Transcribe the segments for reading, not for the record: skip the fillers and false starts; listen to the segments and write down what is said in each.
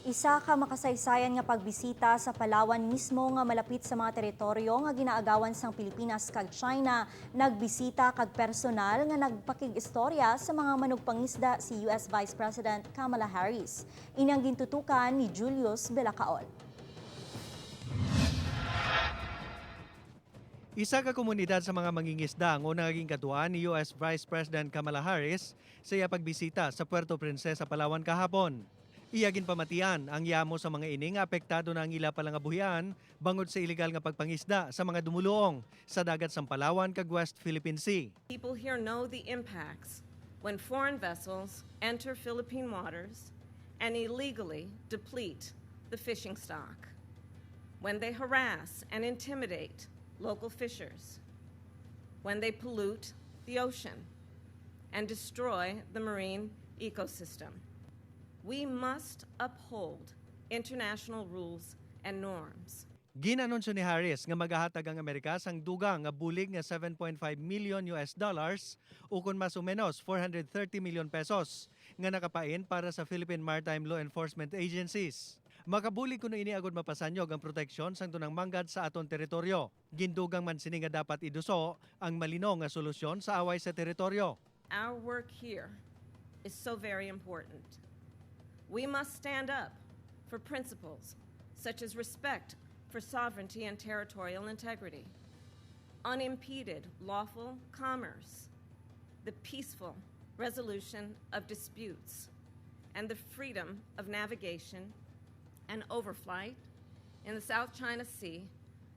Isa ka makasaysayan nga pagbisita sa Palawan mismo nga malapit sa mga teritoryo nga ginaagawan sang Pilipinas kag China. Nagbisita kag personal nga nagpakigistorya sa mga manugpangisda si US Vice President Kamala Harris. Inyang gintutukan ni Julius Belacaol. Isa ka komunidad sa mga mangingisda ang unang naging katuan ni US Vice President Kamala Harris sa iya pagbisita sa Puerto Princesa, Palawan kahapon. Iyagin pamatian ang yamo sa mga ining apektado na ang ila palang abuhian bangod sa ilegal nga pagpangisda sa mga dumuluong sa dagat sa Palawan kag West Philippine Sea. People here know the impacts when foreign vessels enter Philippine waters and illegally deplete the fishing stock, when they harass and intimidate local fishers, when they pollute the ocean and destroy the marine ecosystem. We must uphold international rules and norms. Ginanunsyo ni Harris nga maghahatag ang Amerika sang dugang nga bulig nga 7.5 million US dollars ukon mas o menos 430 million pesos nga nakapain para sa Philippine Maritime Law Enforcement Agencies. Makabulig kuno ini agud mapasanyog ang proteksyon sang tunang manggad sa aton teritoryo. Gindugang man sini nga dapat iduso ang malinaw nga solusyon sa away sa teritoryo. Our work here is so very important. We must stand up for principles such as respect for sovereignty and territorial integrity, unimpeded lawful commerce, the peaceful resolution of disputes, and the freedom of navigation and overflight in the South China Sea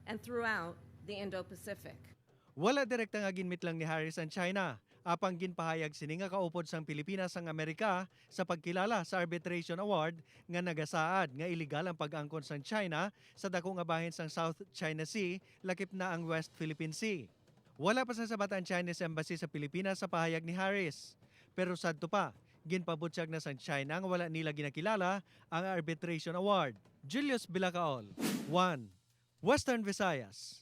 and throughout the Indo-Pacific. Wala direkta nga ginmit lang ni Harris ang China. Apang ginpahayag sini nga kaupod sang Pilipinas ang Amerika sa pagkilala sa Arbitration Award nga nagasaad nga iligal ang pag-angkon sang China sa dako nga bahin sang South China Sea lakip na ang West Philippine Sea. Wala pa sa sabat ang Chinese Embassy sa Pilipinas sa pahayag ni Harris. Pero sadto pa, ginpabutyag na sang China nga wala nila ginakilala ang Arbitration Award. Julius Belacaol, 1, Western Visayas.